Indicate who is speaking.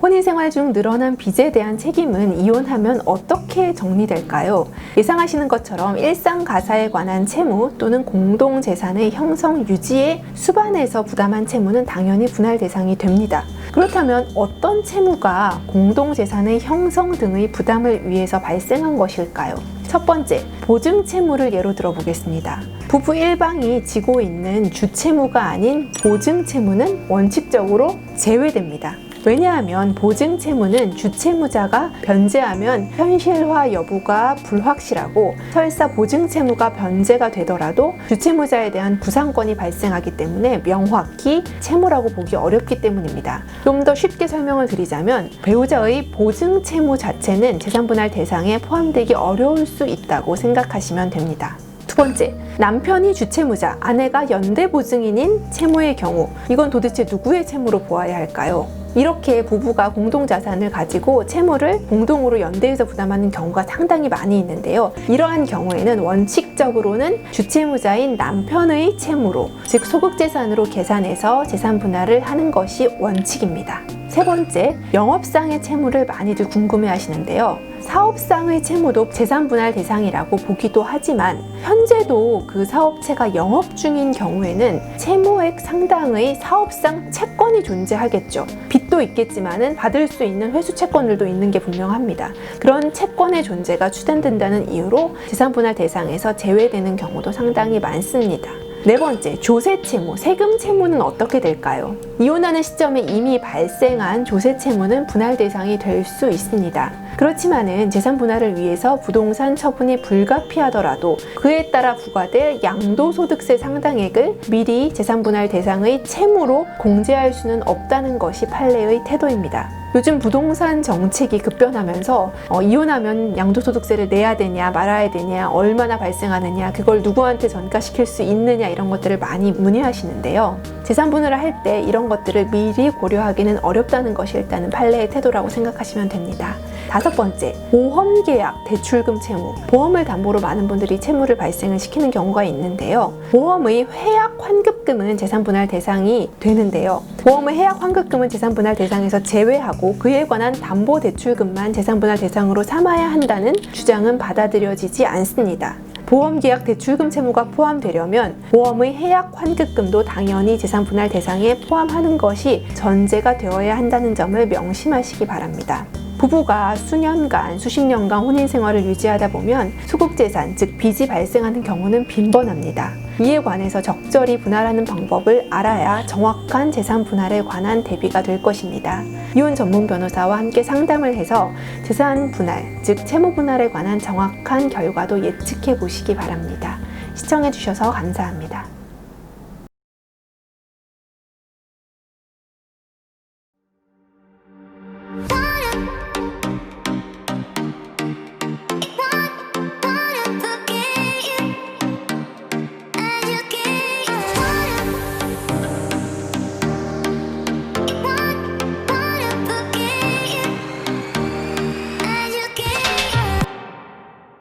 Speaker 1: 혼인생활 중 늘어난 빚에 대한 책임은 이혼하면 어떻게 정리될까요? 예상하시는 것처럼 일상 가사에 관한 채무 또는 공동재산의 형성 유지에 수반해서 부담한 채무는 당연히 분할 대상이 됩니다. 그렇다면 어떤 채무가 공동재산의 형성 등의 부담을 위해서 발생한 것일까요? 첫 번째, 보증 채무를 예로 들어보겠습니다. 부부 일방이 지고 있는 주채무가 아닌 보증 채무는 원칙적으로 제외됩니다. 왜냐하면 보증 채무는 주채무자가 변제하면 현실화 여부가 불확실하고 설사 보증 채무가 변제가 되더라도 주채무자에 대한 부상권이 발생하기 때문에 명확히 채무라고 보기 어렵기 때문입니다. 좀 더 쉽게 설명을 드리자면 배우자의 보증 채무 자체는 재산분할 대상에 포함되기 어려울 수 있다고 생각하시면 됩니다. 두 번째, 남편이 주채무자, 아내가 연대보증인인 채무의 경우 이건 도대체 누구의 채무로 보아야 할까요? 이렇게 부부가 공동자산을 가지고 채무를 공동으로 연대해서 부담하는 경우가 상당히 많이 있는데요. 이러한 경우에는 원칙적으로는 주채무자인 남편의 채무로, 즉 소극재산으로 계산해서 재산 분할을 하는 것이 원칙입니다. 세 번째, 영업상의 채무를 많이들 궁금해 하시는데요. 사업상의 채무도 재산 분할 대상이라고 보기도 하지만 현재도 그 사업체가 영업 중인 경우에는 채무액 상당의 사업상 채권이 존재하겠죠. 빚도 있겠지만은 받을 수 있는 회수 채권들도 있는 게 분명합니다. 그런 채권의 존재가 추단된다는 이유로 재산 분할 대상에서 제외되는 경우도 상당히 많습니다. 네 번째, 조세 채무, 세금 채무는 어떻게 될까요? 이혼하는 시점에 이미 발생한 조세 채무는 분할 대상이 될 수 있습니다. 그렇지만은 재산 분할을 위해서 부동산 처분이 불가피하더라도 그에 따라 부과될 양도소득세 상당액을 미리 재산 분할 대상의 채무로 공제할 수는 없다는 것이 판례의 태도입니다. 요즘 부동산 정책이 급변하면서 이혼하면 양도소득세를 내야 되냐 말아야 되냐 얼마나 발생하느냐 그걸 누구한테 전가시킬 수 있느냐 이런 것들을 많이 문의하시는데요. 재산 분할을 할 때 이런 것들을 미리 고려하기는 어렵다는 것이 일단은 판례의 태도라고 생각하시면 됩니다. 다섯 번째, 보험계약, 대출금 채무. 보험을 담보로 많은 분들이 채무를 발생을 시키는 경우가 있는데요. 보험의 해약 환급금은 재산 분할 대상이 되는데요. 보험의 해약 환급금은 재산 분할 대상에서 제외하고 그에 관한 담보 대출금만 재산 분할 대상으로 삼아야 한다는 주장은 받아들여지지 않습니다. 보험계약 대출금 채무가 포함되려면 보험의 해약 환급금도 당연히 재산 분할 대상에 포함하는 것이 전제가 되어야 한다는 점을 명심하시기 바랍니다. 부부가 수년간, 수십 년간 혼인 생활을 유지하다 보면 소극재산, 즉 빚이 발생하는 경우는 빈번합니다. 이에 관해서 적절히 분할하는 방법을 알아야 정확한 재산 분할에 관한 대비가 될 것입니다. 이혼 전문 변호사와 함께 상담을 해서 재산 분할, 즉 채무 분할에 관한 정확한 결과도 예측해 보시기 바랍니다. 시청해 주셔서 감사합니다.